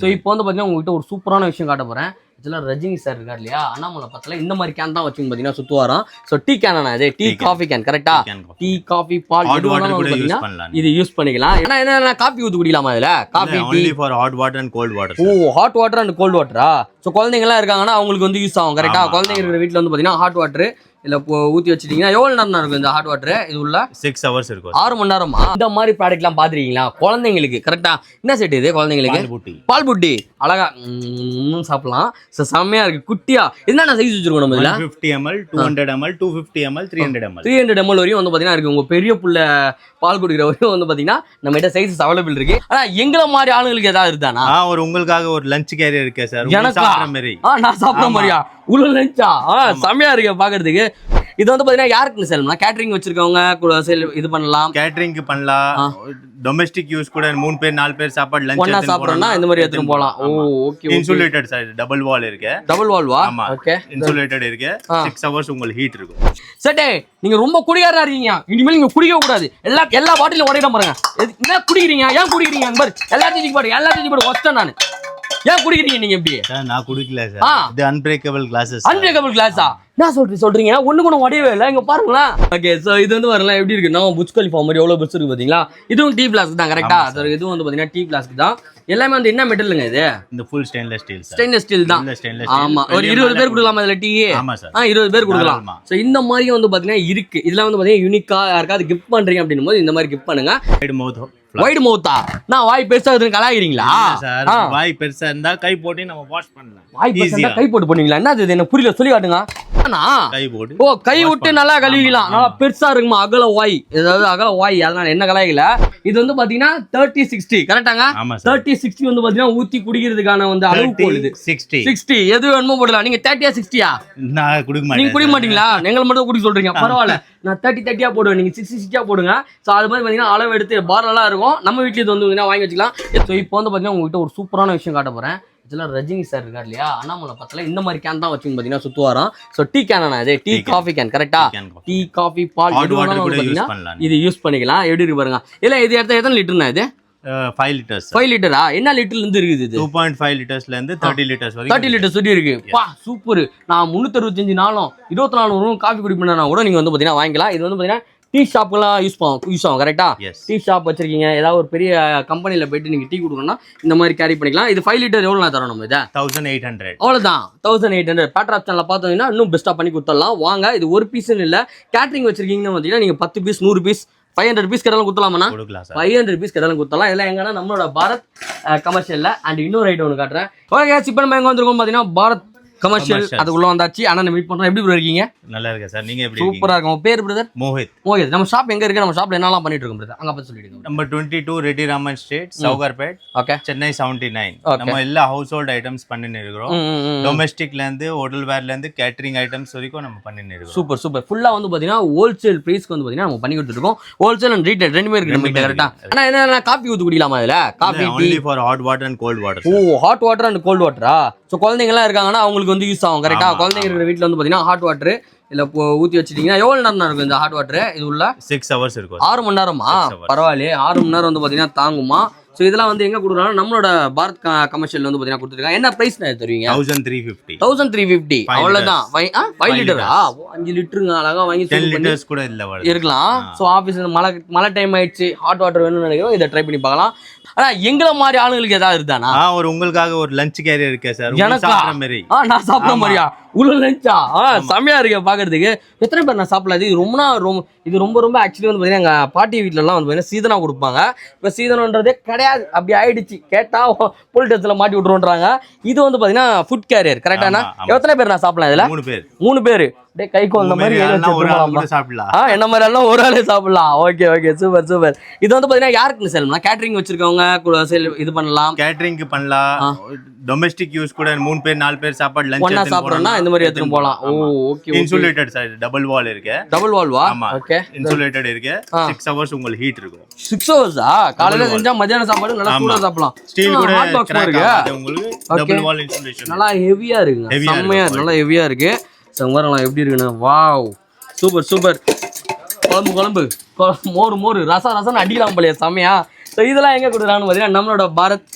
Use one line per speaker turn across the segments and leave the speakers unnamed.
So இப்போ வந்து பார்த்தீங்கன்னா உங்ககிட்ட ஒரு சூப்பரான விஷயம் காட்ட போகிறேன். இதெல்லாம் ரஜினி சார் இருக்கார் இல்லையா, அண்ணாமலை பக்கத்தில் இந்த மாதிரி கேன் தான் வச்சுங்க பார்த்தீங்கன்னா சுற்றுவாராம். ஸோ டீ கேனா இது டீ காஃபி கேன் கரெக்டா? டீ காஃபி பால் எது வேணாலும் வந்து பார்த்தீங்கன்னா இது யூஸ் பண்ணிக்கலாம். ஏன்னா என்ன காஃபி ஊற்றி குடிக்கலாமா இதில்? Coffee tea
for hot water and cold water.
Oh hot water and cold வாட்டரா? ஸோ குழந்தைங்கலாம் இருக்காங்கன்னா அவங்களுக்கு வந்து யூஸ் ஆகும் கரெக்டா? குழந்தைங்க இருக்கிற வீட்டில் வந்து பார்த்தீங்கன்னா ஹாட் வாட்டர் இல்லை ஊற்றி வச்சுட்டீங்கன்னா எவ்வளோ நேரம் இருக்கும் இந்த ஹாட் வாட்டர்? இது உள்ள
6 hours இருக்கும்.
6 மணி நேரமா? இந்த மாதிரி ப்ராடக்ட்லாம் பார்த்துருக்கீங்களா குழந்தைங்களுக்கு? கரெக்டா என்ன செட் இது குழந்தைங்களுக்கு? பால் புட்டி அழகா சாப்பிடலாம். செம்மையா இருக்கு. குட்டியா என்னென்ன சைஸ் வச்சிருக்கோம் நம்ம இதுல?
150 ml, 200 ml, 250 ml, 300 ml.
300 ml வரையும் வந்து பாத்தீங்கன்னா இருக்கு. உங்க பெரிய புள்ள பால் குடிக்கிற வரையும் வந்து பாத்தீங்கன்னா நம்ம கிட்ட சைஸஸ் அவைலபிள் இருக்கு. ஆனா எங்கள மாதிரி ஆளுங்களுக்கு ஏதாவது இருந்தானா?
ஒரு உங்களுக்காக ஒரு லஞ்ச் கேரியர் இருக்கே சார்.
எனக்கு
சாப்பிடுற மாதிரி.
நான் சாப்பிட மாதிரியா? உள்ள லஞ்சா? செம்மையா இருக்கு பாக்குறதுக்கு. இது வந்து பாத்தீங்கன்னா யாருக்கு செல்லும்னா கேட்டரிங் வச்சிருக்கவங்க இது பண்ணலாம்.
கேட்டரிங்க்கு பண்ணலாம். டொமஸ்டிக் யூஸ் கூட 3 பேர் 4 பேர் சாப்பாடு லஞ்ச்
ஒண்ணா சாப்பிடுறோம்னா இந்த மாதிரி எடுத்துட்டு போலாம். Oh okay.
Insulated sir, double wall இருக்கு.
டபுள் வால் வா? ஓகே.
இன்சுலேட்டட் இருக்கு. 6 hours உங்களுக்கு ஹீட் இருக்கும்.
சட்டே நீங்க ரொம்ப குடிகாரரா இருக்கீங்க. இனிமேல் நீங்க குடிக்க கூடாது. எல்லா பாட்டிலும் உடையிட பாருங்க. என்ன குடிக்கிறீங்க? ஏன் குடிக்கிறீங்க? பாரு எல்லாத்தையும் போடு ஒஸ்டன் நான். ஏன் குடிக்கிறீங்க நீங்க இப்படி?
நான் குடிக்கல சார். இது அன்பிரேக்கபிள் கிளாसेस.
அன்பிரேக்கபிள் கிளாஸா? என்ன சொல்றீங்க? ஒண்ணு கூட உடையவே இல்லை. இங்க பாருங்களா. ஓகே சோ இது வந்து வரலாம் எப்படி இருக்கு? நம்ம புஜ் கலிஃபா மாதிரி எவ்வளவு பெருசு இருக்கு பாத்தீங்களா? இதுவும் டீ ஃபிளாஸ்க் தான் கரெக்ட்டா? இதுவும் வந்து பாத்தீங்கன்னா டீ ஃபிளாஸ்க் தான். எல்லாமே வந்து என்ன மெட்டலுங்க இது?
இந்த full stainless steel sir.
Stainless steel தான். ஆமா ஒரு 20 பேர் குடிக்கலாமா இதுல டீ?
ஆமா சார்.
20 பேர் குடிக்கலாம். சோ இந்த மாதிரி வந்து பாத்தீங்கன்னா இருக்கு. இதெல்லாம் வந்து பாத்தீங்கன்னா யூனிக்கா யாருக்காவது கிஃப்ட் பண்றீங்க அப்படின்னும் போது இந்த மாதிரி கிஃப்ட் பண்ணுங்க. வைட் மவுத்தா? நான் வாய் பெருசா இருக்குன்னு கலாய்க்கிறீங்களா
சார்? வாய் பெருசா இருந்தா கை போட்டு நம்ம வாஷ் பண்ணலாம்.
வாய் பெருசா கை போட்டு பண்ணுவீங்களா? என்ன இது? எனக்கு புரியல, சொல்லி காட்டுங்க.
கை போட்டு
கை விட்டு நல்லா கழுவிக்கலாம். நல்லா பெருசா இருக்குமா அகல வாய்? ஏதாவது அகல வாய் அதனால என்ன கலாய்க்கல. இது வந்து பாத்தீங்கன்னா 30-60 கரெக்டாங்க? 30-60 வந்து பாத்தீங்கன்னா ஊத்தி குடிக்கிறதுக்கான வந்து அளவு போடுது. 60 எது வேணுமோ போடலாம். நீங்க 30 60
நான் குடிக்க மாட்டேன்.
நீங்க குடிக்க மாட்டீங்களா? எங்களை மட்டும் குடிக்க சொல்றீங்க. பரவாயில்ல, நான் 30 போடுவேன். நீங்க 60 போடுங்க. சோ அது மாதிரி பாத்தீங்கன்னா அளவு எடுத்து பார்லாம் இருக்கும். நம்ம வீட்லயே இது வந்து வாங்கி வச்சுக்கலாம். சோ இப்போ வந்து பாத்தீங்கன்னா உங்ககிட்ட ஒரு சூப்பரான விஷயம் காட்ட போறேன். இதெல்லாம் ரஜினி சார் இருக்கார் இல்லையா, அண்ணாமலை பக்கத்தில் இந்த மாதிரி கேன் தான் வச்சுங்க பார்த்தீங்கன்னா சுற்றுவாராம். ஸோ டீ கேனா இது டீ காஃபி கேன் கரெக்டா? டீ காஃபி பால் எது வேணாலும் வந்து பார்த்தீங்கன்னா இது யூஸ் பண்ணிக்கலாம். எப்படி இருக்கு பாருங்க. இல்லை இது எடுத்த எத்தனை லிட்டர்னா இது?
5 liters.
5 லிட்டரா? என்ன லிட்டர்ல இருந்து இருக்குது இது?
2.5 liters இருந்து 30 liters வரைக்கும்.
30 liters வரைக்கும் இருக்கு. பா சூப்பர். நான் 365 நாளும் 24 மணி காஃபி குடிப்பேன்னா கூட நீங்க வந்து பாத்தீங்கன்னா வாங்கிக்கலாம். இது வந்து பாத்தீங்கன்னா டீ ஷாப்லாம் யூஸ் ஆகும் கரெக்டா? டீ ஷாப் வச்சிருக்கீங்க, ஏதாவது ஒரு பெரிய கம்பெனில போயிட்டு நீங்க டீ கொடுக்கணும்னா இந்த மாதிரி கேரி பண்ணிக்கலாம். இது 5 லிட்டர் எவ்வளவு தரோம் நம்ம? இதை
1800.
அவ்வளவுதான் 1800. பேட்டர் ஆப்ஷன்ல பார்த்தீங்கன்னா இன்னும் பெஸ்டா பண்ணி கொடுத்துடலாம். வாங்க. இது ஒரு பீஸ்னு இல்ல, கேட்டரிங் வச்சிருக்கீங்கன்னு பார்த்தீங்கன்னா நீங்க 10 பீஸ் 100 பீஸ் 500 பீஸ் கடலாம் கொடுத்தலாமா? 500 பீஸ் கடலாம் கொடுத்தலாம். இதெல்லாம் எங்கன்னா நம்மளோட பாரத் கமர்ஷியல்ல. அண்ட் இன்னொரு ஐட்டம் ஒன்று காட்டுறேன். ஓகே இப்போ நம்ம எங்க வந்திருக்கோம் பார்த்தீங்கன்னா பாரத் கமர்ஷியல். அதுக்குள்ள வந்தாச்சு. அண்ணா மீட் பண்றோம். எப்படி இருக்கீங்க?
நல்லா இருக்கேன் சார். நீங்க எப்படி?
சூப்பரா இருக்கும். உங்க பேர் பிரதர்? மோஹித். நம்ம ஷாப் எங்க இருக்கு? நம்ம ஷாப்ல என்னலாம் பண்ணிட்டு இருக்கோம் பிரதர்? அங்க பத்தி சொல்லிடுங்க.
Number 22 Reddy Raman street, Sowcarpet. Okay. Chennai 79. நம்ம எல்லா ஹவுஸ் ஹோல்ட் ஐட்டம்ஸ் பண்ணிட்டு இருக்கோம். டொமஸ்டிக்ல இருந்து ஹோட்டல் வேர்ல இருந்து கேட்டரிங் ஐட்டம்ஸ் வரைக்கும் நம்ம பண்ணிட்டு இருக்கோம். சூப்பர். ஃபுல்லா வந்து பாத்தீங்கன்னா ஹோல்சேல் பிரைஸ்க்கு வந்து பாத்தீங்கன்னா நம்ம பண்ணி கொடுத்துட்டு இருக்கோம். ஹோல்சேல் அண்ட் ரீட்டைல் ரெண்டுமே இருக்கு நம்ம கிட்ட கரெக்ட்டா? ஆனா என்ன காபி ஊத்தி குடிக்கலாமா இதுல? Coffee tea for hot water and cold water. Oh hot water and cold வாட்டரா? சோ குழந்தைங்கலாம் இருக்காங்கன்னா அவங்களுக்கு வந்து யூஸ் ஆகும் கரெக்ட்டா? குழந்தைங்க இருக்கிற வீட்ல வந்து பாத்தீங்கன்னா ஹாட் வாட்டர் இல்ல ஊத்தி வச்சிட்டீங்கன்னா எவ்வளவு நேரம் இருக்கும் இந்த ஹாட் வாட்டர்? இது உள்ள 6 hours இருக்கும். 6 மணி நேரமா? பரவாயில்லையே. 6 மணி நேரம் வந்து பாத்தீங்கன்னா தாங்குமா? சோ இதெல்லாம் வந்து எங்க கொடுக்குறாங்க? நம்மளோட பாரத் கமர்ஷியல் வந்து பாத்தீங்கன்னா கொடுத்துருக்காங்க. என்ன பிரைஸ் தருவீங்க? 1350. அவ்வளவுதான். 5 லிட்டரா? 5 லிட்டருங்க. அழகா வாங்கி 10 liters கூட இல்ல இருக்கலாம். சோ ஆபீஸ்ல மழை டைம் ஆயிடுச்சு, ஹாட் வாட்டர் வேணும்னு நினைக்கிறோம், இதை ட்ரை பண்ணி பார்க்கலாம். ஆனா எங்கள மாதிரி ஆளுங்களுக்கு ஏதாவது இருந்தானா? உங்களுக்காக ஒரு லஞ்ச் கேரியர் இருக்கே சார்.
எனக்கு நான் சாப்பிட மாதிரியா? உள்ள லஞ்சா? செம்மையா இருக்கு பாக்குறதுக்கு. எத்தனை பேர் நான் சாப்பிடலாம்? இது ரொம்ப ஆக்சுவலி வந்து பாத்தீங்கன்னா எங்க பாட்டி வீட்டுல எல்லாம் வந்து பாத்தீங்கன்னா சீதனா கொடுப்பாங்க. இப்ப சீதனன்றதே கிடையாது, அப்படி ஆயிடுச்சு. கேட்டா போலீஸ்ல மாட்டி விட்டுருன்றாங்க. இது வந்து பாத்தீங்கன்னா ஃபுட் கேரியர் கரெக்டானா? எத்தனை பேர் நான் சாப்பிடலாம் இதுல? 3 பேர். கை கோல் மாதிரி என்ன மாதிரி எல்லாம் ஒரு ஆளே சாப்பிடலாம். Okay super. இது வந்து பாத்தீங்கன்னா யாருக்கு செல்லும்னா கேட்டரிங் வச்சிருக்கவங்க இது பண்ணலாம்.
கேட்டரிங்க்கு பண்ணலாம். டொமஸ்டிக் யூஸ் கூட 3 பேர் 4 பேர் சாப்பாடு லஞ்ச்
ஒண்ணா சாப்பிடறோம்னா இந்த மாதிரி எடுத்துட்டு போலாம். Oh okay.
Insulated sir, double wall இருக்கு.
டபுள் வால் வா? ஓகே.
இன்சுலேட்டட் இருக்கு. 6 hours உங்களுக்கு ஹீட் இருக்கும்.
6 hours-ஆ? காலையில செஞ்சா மத்தியானம் சாப்பாடு நல்லா சூடா சாப்பிடலாம்.
ஸ்டீல் கூட
ஹாட் பாக்ஸ் இருக்கு
உங்களுக்கு. டபுள் வால் இன்சுலேஷன்.
நல்லா ஹெவியா இருக்குங்க. செம்மையா நல்லா ஹெவியா இருக்கு. சங்கவரலாம் எப்படி இருக்குன்னா வாவ் சூப்பர். குழம்பு மோர் ரசம் அடிக்கலாம் போலையா? செம்மையா. ஸோ இதெல்லாம் எங்க கொடுக்குறான்னு பார்த்தீங்கன்னா நம்மளோட பாரத்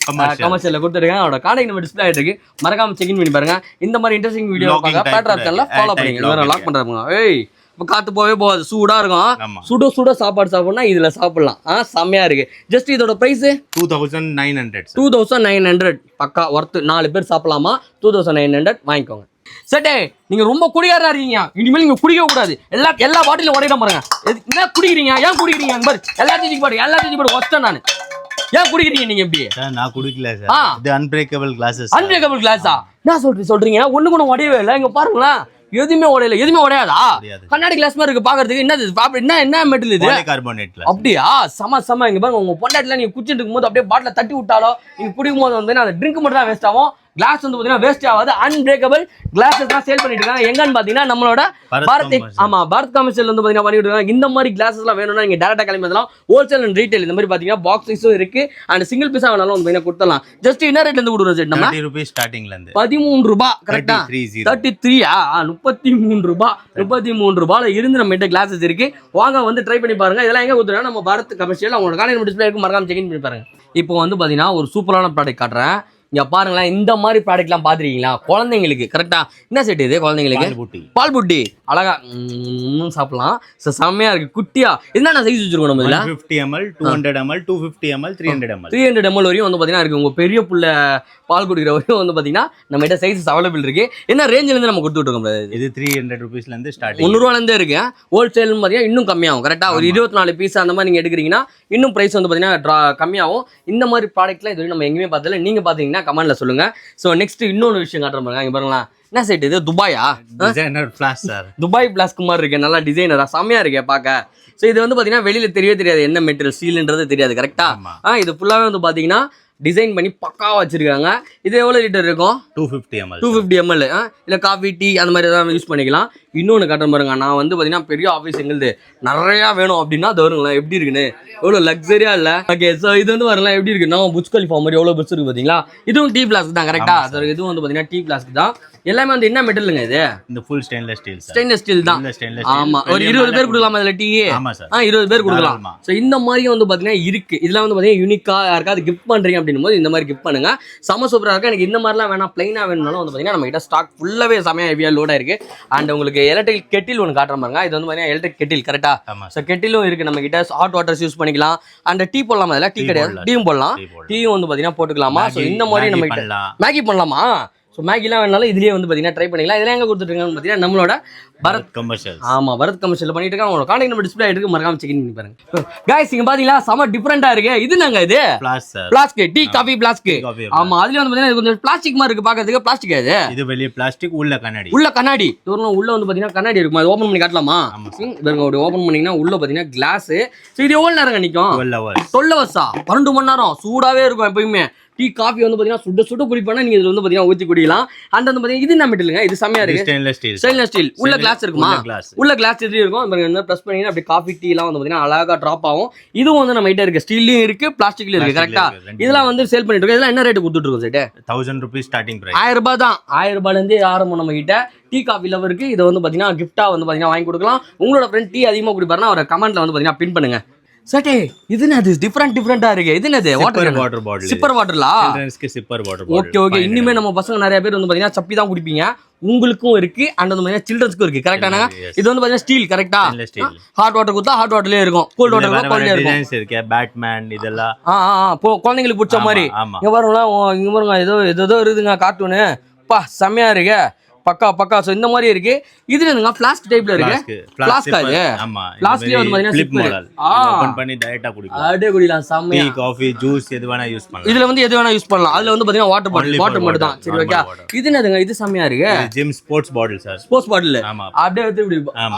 கமர்ஷியல்ல கொடுத்துருக்காங்க. அவரோட கான்டாக்ட் நம்பர் டிஸ்பிளே ஆயிட்டு இருக்கு, மறக்காம செக் இன் பண்ணி பாருங்க. இந்த மாதிரி இன்ட்ரெஸ்டிங் வீடியோ பார்க்க பேட்ராப் சேனல்ல ஃபாலோ பண்ணிங்க. லாக் பண்றாங்க. ஏய் இப்போ காத்து போவே போகாது, சூடா இருக்கும். சுட சுட சாப்பாடு சாப்பிடணும்னா இதுல சாப்பிடலாம். செம்மையா இருக்கு. ஜஸ்ட் இதோட பிரைஸ் 2900 பக்கா ஒர்த்து. 4 பேர் சாப்பிடலாமா? 2900 வாங்கிக்கோங்க. சட்டே நீங்க ரொம்ப குடிகாரா இருக்கீங்க, இனிமேல் நீங்க குடிக்க கூடாது. எல்லா பாட்டிலும் உடையிட பாருங்க. என்ன குடிக்கிறீங்க? ஏன் குடிக்கிறீங்க? பாரு எல்லாத்தையும் பாடு ஒஸ்டன் நான். ஏன் குடிக்கிறீங்க நீங்க இப்படி?
நான் குடிக்கல சார், இது அன்பிரேக்கபிள் கிளாஸஸ்.
அன்பிரேக்கபிள் கிளாஸா? என்ன சொல்றீங்க? ஒண்ணு கூட உடையவே இல்லை. இங்க பாருங்களேன், எதுவுமே உடையல. எதுவுமே உடையாதா? கண்ணாடி கிளாஸ் மாதிரி இருக்கு பாக்குறதுக்கு. என்ன மெட்டல் இது?
கார்பனேட்.
அப்படியா? சம இங்க பாருங்க. உங்க பொண்டாட்டில நீங்க குடிச்சிட்டு இருக்கும்போது அப்படியே பாட்டில தட்டி விட்டாலோ நீங்க குடிக்கும் போது வந்து அந்த ட்ரிங்க் மட்டும் தான் வேஸ்ட் ஆகும். கிளாஸ் வந்து பாத்தீங்கன்னா வேஸ்ட் ஆகாது. அன்பிரேக்கபிள் கிளாஸஸ் தான் சேல் பண்ணிட்டு இருக்காங்க. எங்கன்னு பாத்தீங்கன்னா நம்மளோட பாரத் கமர்ஷியல் வந்து பாத்தீங்கன்னா பண்ணிட்டு இருக்காங்க. இந்த மாதிரி கிளாஸஸ் எல்லாம் வேணும்னா நீங்க டைரக்டா கிளம்பி வரலாம். ஹோல்சேல் அண்ட் ரீட்டைல் இந்த மாதிரி பாத்தீங்கன்னா பாக்ஸ் சைஸும் இருக்கு அண்ட் சிங்கிள் பீஸா வேணாலும் வந்து பாத்தீங்கன்னா கொடுத்தலாம். ஜஸ்ட் என்ன ரேட்ல இருந்து கொடுக்குறோம் செட்? நம்ம
30 ரூபாய் ஸ்டார்டிங்ல இருந்து
13 ரூபாய். கரெக்ட்டா? 33 33 ரூபாயில இருந்து நம்ம கிட்ட கிளாஸஸ் இருக்கு. வாங்க வந்து ட்ரை பண்ணி பாருங்க. இதெல்லாம் எங்க கொடுத்துறோம்? நம்ம பாரத் கமர்ஷியல். அவங்களோட கான்டாக்ட் டிஸ்ப்ளே இருக்கு, மறக்காம செக் இன் பண்ணி பாருங்க. இப்போ வந்து பாத்தீங்கன்னா ஒரு சூப்பரான ப்ராடக்ட் காட்டுறேன். இங்க பாருங்களேன், இந்த மாதிரி ப்ராடக்ட்லாம் பாத்துருக்கீங்களா? குழந்தைங்களுக்கு கரெக்டா என்ன செட் இது? குழந்தைங்களுக்கு பால் புட்டி அழகா சாப்பிடலாம். செம்மையா இருக்கு, குட்டியா. என்னென்ன சைஸ் வச்சிருக்கோம் நம்ம?
150 ml, 200 ml, 250 ml, 300 ml.
300 ml வரையும் வந்து பாத்தீங்கன்னா இருக்கு. உங்க பெரிய புள்ள பால் குடிக்கிற வரையும் வந்து பாத்தீங்கன்னா நம்ம கிட்ட சைஸஸ் அவைலபிள் இருக்கு. என்ன ரேஞ்சில இருந்து நம்ம கொடுத்துட்டு இருக்கோம்? இது
300 ரூபீஸ்ல இருந்து ஸ்டார்டிங்.
100 ரூபாயில இருந்தே இருக்கு. ஹோல்சேல் பாத்தீங்கன்னா இன்னும் கம்மியாகும். கரெக்டா? ஒரு 24 பீஸ் அந்த மாதிரி நீங்க எடுக்கிறீங்கன்னா இன்னும் பிரைஸ் வந்து பாத்தீங்கன்னா கம்மியாகும். இந்த மாதிரி ப்ராடக்ட்லாம் இது நம்ம எங்கேயுமே பார்த்ததில்ல. நீங்க பாத்தீங்கன்னா கமெண்ட்ல சொல்லுங்க. சோ நெக்ஸ்ட் இன்னொரு விஷயம் காட்டுறேன் பாருங்க. இங்க பாருங்களேன், என்ன செட் இது? துபாயா?
Designer flash sir.
Dubai flask மாதிரி இருக்கு, நல்லா டிசைனரா செம்மையா இருக்கு பாக்க. சோ இது வந்து பாத்தீங்கன்னா வெளியில தெரியவே தெரியாது என்ன மெட்டீரியல், ஸ்டீல்ன்றது தெரியாது. கரெக்டா? இது ஃபுல்லாவே வந்து பாத்தீங்கன்னா டிசைன் பண்ணி பக்காவா வச்சிருக்காங்க. இது எவ்வளவு லிட்டர் இருக்கும்? 250 ml. இல்ல காஃபி டீ அந்த மாதிரி ஏதாவது யூஸ் பண்ணிக்கலாம். இன்னொன்னு காட்டுறேன் பாருங்க. நான் வந்து பாத்தீங்கன்னா பெரிய ஆஃபீஸ் எங்களுது நிறைய வேணும் அப்படின்னா அது வருங்களேன். எப்படி இருக்குன்னு எவ்வளவு லக்ஸரியா இல்ல? ஓகே, சோ இது வந்து வரலாம் எப்படி இருக்கு? நான் புஜ் கலிஃபா மாதிரி எவ்வளவு பெருசு இருக்கு பாத்தீங்களா? இதுவும் டீ பிளாஸ்க் தான். கரெக்டா? இதுவும் வந்து பாத்தீங்கன்னா டீ பிளாஸ்க் தான். எல்லாமே வந்து என்ன மெட்டலுங்க இது?
இந்த full stainless steel.
Stainless steel தான். ஆமா, ஒரு 20 பேர் கொடுக்கலாமா இதுல டீ?
ஆமா சார்.
20 பேர் கொடுக்கலாம். சோ இந்த மாதிரி வந்து பாத்தீங்கன்னா இருக்கு. இதெல்லாம் வந்து பாத்தீங்கன்னா யூனிக்கா யாருக்காவது கிஃப்ட் பண்றீங்க அப்படின்னும் போது இந்த மாதிரி கிஃப்ட் பண்ணுங்க. செம சூப்பரா இருக்கு. எனக்கு இந்த மாதிரிலாம் வேணாம், பிளைனா வேணும்னாலும் வந்து பாத்தீங்கன்னா நம்ம கிட்ட ஸ்டாக் ஃபுல்லாவே செமையா ஹெவியா லோடா இருக்கு. அண்ட் உங்களுக்கு எலக்ட்ரிக் கெட்டில் ஒன்று காட்டுறேன் பாருங்க. இது வந்து பாத்தீங்கன்னா எலக்ட்ரிக் கெட்டில். கரெக்டா? சோ கெட்டிலும் இருக்கு நம்ம கிட்ட. ஹாட் வாட்டர்ஸ் யூஸ் பண்ணிக்கலாம். அண்ட் டீ போடலாமா? அதெல்லாம் டீ கிடையாது, டீயும் போடலாம். டீயும் வந்து பாத்தீங்கன்னா போட்டுக்கலாமா? சோ இந்த மாதிரி நம்ம கிட்ட மேகி பண்ணலாமா? ஸோ மேகிலாம் வேணாலும் இதுலேயே வந்து பார்த்தீங்கன்னா ட்ரை பண்ணிக்கலாம். இதெல்லாம் எங்கே கொடுத்துருக்காங்கன்னு பார்த்தீங்கன்னா நம்மளோட பாரத் கமர்ஷியல். ஆமாம், பாரத் கமர்ஷியல் பண்ணிட்டு இருக்காங்க. உங்களோட கான்டாக்ட் நம்பர் டிஸ்பிளே ஆகிட்டு மறக்காம செக் பண்ணி பாருங்க. கைஸ் இங்கே பார்த்தீங்களா செம டிஃப்ரெண்டாக இருக்கு. இது நாங்கள் இது பிளாஸ்டிக் டீ காஃபி பிளாஸ்டிக். ஆமாம், அதுலேயே வந்து பார்த்தீங்கன்னா கொஞ்சம் பிளாஸ்டிக் மாதிரி இருக்கு பார்க்கறதுக்கு. பிளாஸ்டிக் இது வெளியே பிளாஸ்டிக், உள்ள கண்ணாடி. உள்ள வந்து பார்த்தீங்கன்னா கண்ணாடி இருக்கும். அது ஓப்பன் பண்ணி காட்டலாமா? ஓப்பன் பண்ணீங்கன்னா உள்ள பார்த்தீங்கன்னா கிளாஸ். ஸோ இது எவ்வளோ நேரம் நிற்கும்? 12 hours. 12 மணி நேரம் சூடாகவே இருக்கும் எப்பயுமே. டீ காஃபி வந்து பாத்தீங்கன்னா சுட குடிப்பா நீங்க இதுல வந்து பாத்தீங்கன்னா ஊத்தி குடிக்கலாம். அண்ட் வந்து பாத்தீங்கன்னா இது என்ன மெட்டலுங்க? இது செமையா இருக்கு. Stainless steel. உள்ள கிளாஸ் இருக்குமா? உள்ள கிளாஸ் எதிரி இருக்கும். பாருங்க, பிரஸ் பண்ணீங்கன்னா அப்படியே காஃபி டீ எல்லாம் வந்து பாத்தீங்கன்னா அழகா டிராப் ஆகும். இதுவும் வந்து நம்ம கிட்ட இருக்கு. ஸ்டீல்லயும் இருக்கு, பிளாஸ்டிக்லயும் இருக்கு. கரெக்டா? இதெல்லாம் வந்து சேல் பண்ணிட்டு இருக்கோம். இதெல்லாம் என்ன ரேட் கொடுத்துட்டு இருக்கோம்? Set 1000 rupees starting price. 1000 ரூபாய் தான். 1000 ரூபாயில இருந்து ஆரம்பம் நம்ம கிட்ட. டீ காஃபி லவருக்கு இதை வந்து பாத்தீங்கன்னா கிஃப்டா வந்து பாத்தீங்கன்னா வாங்கி கொடுக்கலாம். உங்களோட ஃப்ரெண்ட் டீ அதிகமா குடிப்பாருன்னா அவரை கமெண்ட்ல வந்து பாத்தீங்கன்னா பின் பண்ணுங்க. சட்டே இது என்னது? டிஃபரெண்டா இருக்கு. இது என்னது? Water bottle. சிப்பர் வாட்டர்லா? Sipper water bottle. ஓகே. இனிமே நம்ம பசங்க நிறைய பேர் வந்து பாத்தீங்கன்னா சப்பி தான் குடிப்பீங்க. உங்களுக்கும் இருக்கு அண்ட் வந்து பாத்தீங்கன்னா சில்ட்ரன்ஸ்க்கும் இருக்கு. கரெக்டானா? இது வந்து பாத்தீங்கன்னா ஸ்டீல். கரெக்டா? ஹாட் வாட்டர் கொடுத்தா ஹாட் வாட்டர்லயே இருக்கும், கோல்ட் வாட்டர் கோல்ட்லயே இருக்கும். டிசைன்ஸ் இருக்கு, பேட்மேன் இதெல்லாம். குழந்தைங்களுக்கு பிடிச்ச மாதிரி. இங்க பாருங்க, ஏதோ இருக்குதுங்க கார்ட்டூனு. பா செமையா இருக்கு. பக்கா. சோ இந்த மாதிரி இருக்கு. இது என்னங்க? ஃப்ளாஸ்க் டைப்ல இருக்கு. ஃப்ளாஸ்க் அது. ஆமா, ஃப்ளாஸ்க்ல வந்து பாத்தீங்கன்னா ஃபிளிப் மாடல். ஓபன் பண்ணி டைரக்டா குடிக்கலாம். அப்படியே குடிக்கலாம். செமையா. டீ, காபி, ஜூஸ் எது வேணா யூஸ் பண்ணலாம். இதுல வந்து எது வேணா யூஸ் பண்ணலாம். அதுல வந்து பாத்தீங்கன்னா வாட்டர் மட்டும் தான். சரி ஓகே. இது என்னதுங்க? இது செமையா இருக்கு. Gym sports bottle sir. Sports bottle. ஆமா, அப்படியே எடுத்து இப்படி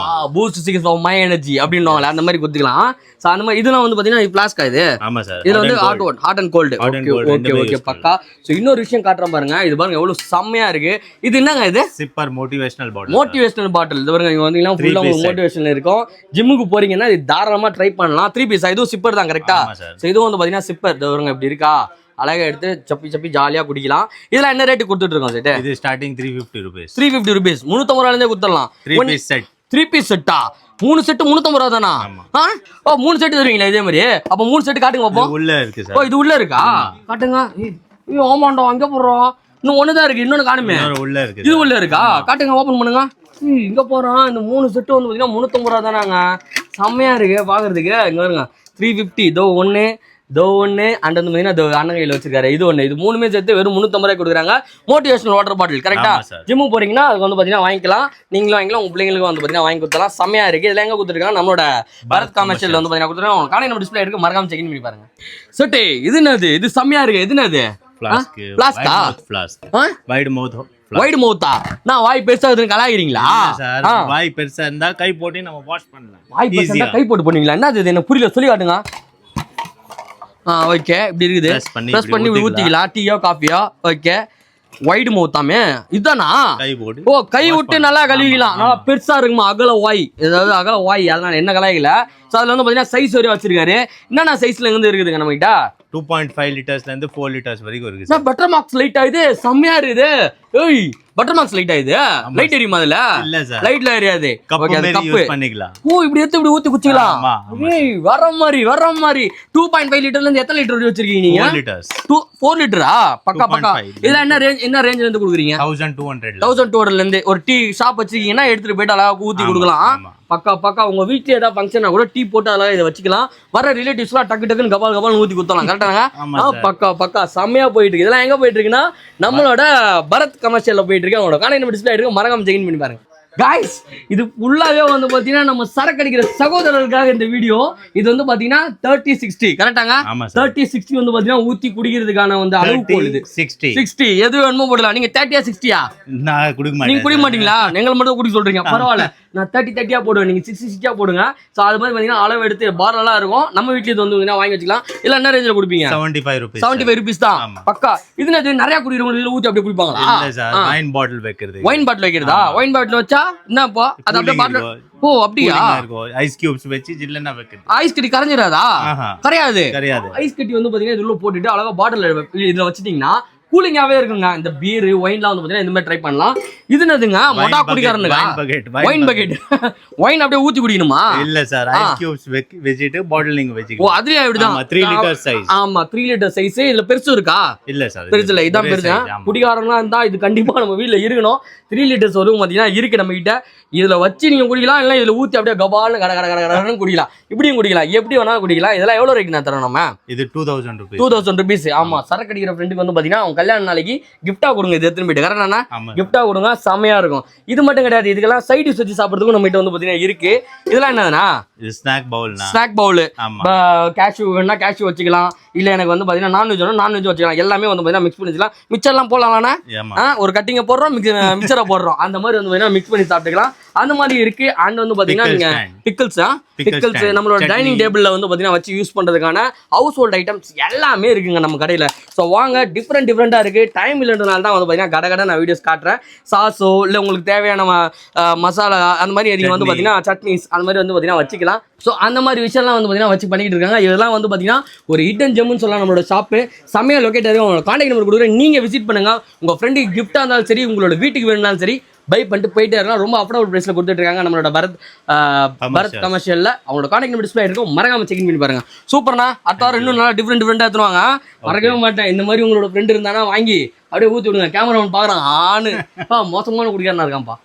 பூஸ்ட் 6 ஃபார் மை எனர்ஜி அப்படின்னுவாங்க. அந்த மாதிரி குடிக்கலாம். சோ அந்த மாதிரி இதெல்லாம் வந்து பாத்தீங்கன்னா ஃப்ளாஸ்க் இது. ஆமா சார். இதுல வந்து ஹாட் அண்ட் கோல்ட். ஓகே பக்கா. சோ இன்னொரு விஷயம் காட்டுறேன் பாருங்க. இது பாருங்க எவ்வளவு செமையா இருக்கு. இது என்னங்க? இது சிப்பர் மோட்டிவேஷனல் பாட்டில். இது பாருங்க, இங்க வந்தீங்கன்னா ஃபுல்லா மோட்டிவேஷனல் இருக்கும். ஜிம்முக்கு போறீங்கன்னா இது தாராளமா ட்ரை பண்ணலாம். 3 பீஸ். இதுவும் சிப்பர் தான். கரெக்டா? சோ இதுவும் வந்து பாத்தீங்கன்னா சிப்பர். இது பாருங்க இப்படி இருக்கா, அழகா எடுத்து சப்பி ஜாலியா குடிக்கலாம். இதெல்லாம் என்ன ரேட் கொடுத்துட்டு இருக்கோம்? இது ஸ்டார்டிங் 350 ரூபீஸ். 350 ரூபீஸ். 350 ரூபாயில இருந்தே கொடுத்துடலாம். 3 பீஸ் செட். 3 பீஸ் செட்டா 3 செட்டு 350 ரூபா தானா? ஓ 3 செட்டு தருவீங்களா இதே மாதிரி? அப்ப 3 செட்டு காட்டுங்க பாப்போம்.
உள்ள இருக்கு
ஓ
சார்.
இது உள்ள இருக்கா? காட்டுங்க. ஐயோ ஆமாண்டா அங்க போறோம். இன்னும் ஒண்ணுதான் இருக்கு, இன்னொன்னு காணுமே.
உள்ள இருக்கு.
இது உள்ள இருக்கா? காட்டுங்க, ஓபன் பண்ணுங்க. இங்க போறோம். இந்த 3 செட்டு வந்து பாத்தீங்கன்னா 350 ரூபா தானாங்க. செம்மையா இருக்கு பாக்குறதுக்கு. இங்க பாருங்க 350. இதோ ஒண்ணு அண்ட் வந்து பாத்தீங்கன்னா அண்ணன் கையில வச்சிருக்காரு. இது ஒண்ணு. இது மூணுமே சேர்த்து வெறும் 350 ரூபாய் கொடுக்குறாங்க. மோட்டிவேஷனல் வாட்டர் பாட்டில் கரெக்டா? ஜிம்மு போறீங்கன்னா அதுக்கு வந்து பாத்தீங்கன்னா வாங்கிக்கலாம். நீங்களும் வாங்கிக்கலாம், உங்க பிள்ளைங்களுக்கும் வந்து பாத்தீங்கன்னா வாங்கி கொடுத்தலாம். செம்மையா இருக்கு. இதெல்லாம் எங்க கொடுத்துருக்காங்க? நம்மளோட பரத் கமர்ஷியல் வந்து பாத்தீங்கன்னா கொடுத்துருக்காங்க. காணி நம்ம டிஸ்பிளே இருக்கு, மறக்காம செக் பண்ணி பாருங்க. செட்டு இது என்னது? இது செம்மையா இருக்கு. இது என்னது? பிளாஸ்கா?
வைட் மவுத்.
வைட் மவுத்தா? நான் வாய் பெருசா இருக்குன்னு கலாய்க்கிறீங்களா?
வாய் பெருசா இருந்தா கை போட்டு நம்ம வாஷ் பண்ணலாம்.
வாய் பெருசா இருந்தா கை போட்டு பண்ணுவீங்களா? என்னது இது? எனக்கு புரியல, சொல்லி காட்டுங்க. ஓகே, இப்படி இருக்குது. பிரஸ் பண்ணி ஊத்திக்கலாம். டீயோ காஃபியோ. ஓகே, வைடு மவுத்தாமே இதுதானா? ஓ கை விட்டு நல்லா கழுவிக்கலாம். நல்லா பெருசா இருக்குமா அகல வாய், ஏதாவது அகல வாய், அதனால என்ன கலாய்க்கல. ஸோ அதில் வந்து பார்த்தீங்கன்னா சைஸ் வரையும் வச்சிருக்காரு. என்னென்ன சைஸ்ல இருந்து இருக்குதுங்க நம்ம கிட்ட?
2.5 லிட்டர்ஸ்ல இருந்து 4 லிட்டர்ஸ் வரைக்கும் இருக்கு.
பட்டர் மார்க்ஸ் லைட் ஆகுது, செம்மையா இருக்குது. ஏய் பட்டர் மார்க்ஸ் லைட் ஆகுது. லைட் எரியுமா அதுல?
இல்ல சார்,
லைட்ல எரியாது.
ஓகே, அது கப் பண்ணிக்கலாம்.
ஓ இப்படி எடுத்து இப்படி ஊத்தி குச்சிக்கலாம். ஏய் வர மாதிரி 2.5 லிட்டர்ல இருந்து எத்தனை லிட்டர் வச்சிருக்கீங்க நீங்க?
4 லிட்டர்ஸ்.
4 லிட்டரா? பக்கா. இதெல்லாம் என்ன ரேஞ்சில இருந்து குடுக்குறீங்க? 1200ல இருந்து. ஒரு டீ ஷாப் வச்சிருக்கீங்கன்னா எடுத்துட்டு போயிட்டு அழகா ஊத்தி கொடுக்கலாம். பக்கா உங்க வீட்ல ஏதாவது ஃபங்க்ஷனா கூட டீ போட்டு அழகா இதை வச்சுக்கலாம். வர ரிலேட்டிவ்ஸ்லாம் டக்குன்னு கபால் ஊத்தி குத்தலாம். கரெக்டாங்க? பக்கா செம்மையா போயிட்டு இருக்கு. இதெல்லாம் எங்க போயிட்டு இருக்குன்னா நம்மளோட பரத் கமர்ஷியல்ல போயிட்டு இருக்கு. அவங்களோட கான்டாக்ட் நம்பர் டிஸ்ப்ளே இருக்கு, மறக்காம செக் பண்ணி பாருங்க. गाइस இது ஃபுல்லாவே வந்து பாத்தீங்கன்னா நம்ம சரக்கு அடிக்கிற சகோதரர்களுக்காக இந்த வீடியோ. இது வந்து பாத்தீங்கன்னா 30-60 கரெக்டாங்க? 30-60 வந்து பாத்தீங்கன்னா ஊத்தி குடிக்கிறதுக்கான வந்து அளவு போடுது. 60 எது வேணுமோ போடலாம். நீங்க 30 60
நான் குடிக்க மாட்டேன்.
நீங்க குடிக்க மாட்டீங்களா? நீங்க மட்டும் குடிக்க சொல்றீங்க. பரவாயில்ல, நான் 30 போடுவேன், நீங்க 60 போடுங்க. சோ அது மாதிரி பாத்தீங்கன்னா அளவு எடுத்து பார்லாம் இருக்கும். நம்ம வீட்ல இது வந்து வாங்கி வச்சுக்கலாம். இல்ல என்ன ரேஞ்சில குடிப்பீங்க? 75 rupees தான். பக்கா. இது நிறைய குடிக்கிறவங்க ஊத்தி அப்படியே குடிப்பாங்களா?
இல்ல சார், வைன் பாட்டில் வைக்கிறது.
வைன் பாட்டில் வைக்கிறதா? வைன் பாட்டில் வச்சா என்னப்பா அது அப்படியே பாட்டில்? ஓ அப்படியா?
ஐஸ் கியூப்ஸ் வச்சு ஜில்லனா வைக்கிறது.
ஐஸ் கட்டி கரைஞ்சிராதா? கரையாது. ஐஸ் கட்டி வந்து பாத்தீங்கன்னா இதுல போட்டுட்டு அழகா பாட்டில் இதுல வச்சிட்டீங்கன்னா கூலிங்காவே இருக்குங்க. இந்த பீர் ஒயின்லாம் வந்து பாத்தீங்கன்னா இந்த மாதிரி ட்ரை பண்ணலாம். இது என்னதுங்க? மொடா குடிக்காரனுங்க வைன் பக்கெட். வைன் அப்படியே ஊத்தி குடிக்கணுமா?
இல்ல சார், ஐஸ் கியூப்ஸ் வெச்சிட்டு பாட்டில் நீங்க வெச்சிக்கலாம்.
ஓ அதுலயே அப்படிதான்.
3 லிட்டர் சைஸ்.
ஆமா 3 லிட்டர் சைஸ். இதுல பெருசு இருக்கா?
இல்ல சார்,
பெருசு இல்ல. இதான் பெருசு. குடிக்காரங்களா இருந்தா இது கண்டிப்பா நம்ம வீட்ல இருக்கணும். 3 லிட்டர்ஸ் வரும் பாத்தீங்கன்னா இருக்கு நம்ம கிட்ட. இதுல வச்சு நீங்க குடிக்கலாம், இல்ல இதுல ஊத்தி அப்படியே கபால்னு கடன்னு குடிக்கலாம். இப்படியும் குடிக்கலாம், எப்படி வேணாலும் குடிக்கலாம். இதெல்லாம் எவ்வளவு ரேட்னா தரோம் நம்ம?
இது 2000
rupees. ஆமா, சரக்கு அடிக்கிற ஃப்ரெண்டுக்கு வந்து பாத்தீங்கன்னா அவங்க கல்யாண நாளைக்கு கிஃப்டா கொடுங்க. இது எடுத்துட்டு போயிட்டு கரெக்டானா? கிஃப்டா கொடுங்க, செமையா இருக்கும். இது மட்டும் கிடையாது, இதுக்கெல்லாம் சைட் டிஷ் வச்சு சாப்பிடுறதுக்கும் நம்ம கிட்ட வந்து பாத்தீங்கன்னா இருக்கு. இதெல்லாம் என்னதுன்னா
ஸ்நாக் பவுல்னா
ஸ்நாக் பவுல். கேஷ்யூ வேணா கேஷ்யூ வச்சுக்கலாம். இல்ல எனக்கு வந்து பாத்தீங்கன்னா நான்வெஜ் வேணும் நான்வெஜ் வச்சுக்கலாம். எல்லாமே வந்து பாத்தீங்கன்னா மிக்ஸ் பண்ணி வச்சுக்கலாம். மிக்சர்லாம் போடலாம்னா ஒரு கட்டிங்க போடுறோம், மிக்சரை போடுறோம். அந்த மாதிரி வந்து பாத்தீங்கன்னா மிக்ஸ் பண்ணி சாப்பிட்டுக்கலாம். அந்த மாதிரி இருக்கு. அண்ட் வந்து பாத்தீங்கன்னா நீங்க பிக்கிள்ஸ் நம்மளோட டைனிங் டேபிள்ல வந்து பாத்தீங்கன்னா வச்சு யூஸ் பண்றதுக்கான ஹவுஸ் ஹோல்ட் ஐட்டம்ஸ் எல்லாமே இருக்குங்க நம்ம கடையில. ஸோ வாங்க, டிஃப்ரெண்டா இருக்கு. டைம் இல்லைன்றனால தான் வந்து பாத்தீங்கன்னா கடை நான் வீடியோஸ் காட்டுறேன். சாஸோ இல்ல உங்களுக்கு தேவையான மசாலா அந்த மாதிரி நீங்க வந்து பாத்தீங்கன்னா சட்னிஸ் அந்த மாதிரி வந்து பாத்தீங்கன்னா வச்சுக்கலாம். ஸோ அந்த மாதிரி விஷயம்லாம் வந்து பாத்தீங்கன்னா வச்சு பண்ணிட்டு இருக்காங்க. இதெல்லாம் வந்து பாத்தீங்கன்னா ஒரு ஹிடன் ஜெம்னு சொல்லலாம். நம்மளோட ஷாப்பு செம்மையா லொகேட் ஆகும். உங்களோட கான்டாக்ட் நம்பர் கொடுக்குறேன், நீங்க விசிட் பண்ணுங்க. உங்க ஃப்ரெண்டுக்கு கிஃப்டா இருந்தாலும் சரி, உங்களோட வீட்டுக்கு வேணும்னாலும் சரி, பை பண்ணிட்டு போயிட்டே இருக்கலாம். ரொம்ப அஃபோர்டபுள் பிரைஸ்ல கொடுத்துட்டு இருக்காங்க நம்மளோட பரத் கமர்ஷியல்ல. அவங்களோட கான்டாக்ட் நம்பர் டிஸ்ப்ளே இருக்கும், மறக்காம செக் பண்ணி பாருங்க. சூப்பர்னா, அடுத்த வாரம் இன்னும் நல்லா டிஃப்ரெண்டா எடுத்துருவாங்க. மறக்கவே மாட்டேன். இந்த மாதிரி உங்களோட ஃப்ரெண்ட் இருந்தானா வாங்கி அப்படியே ஊத்தி விடுங்க. கேமரா பாக்குறான் ஆணு மோசமான குடிக்காரனா இருக்கான்ப்பா.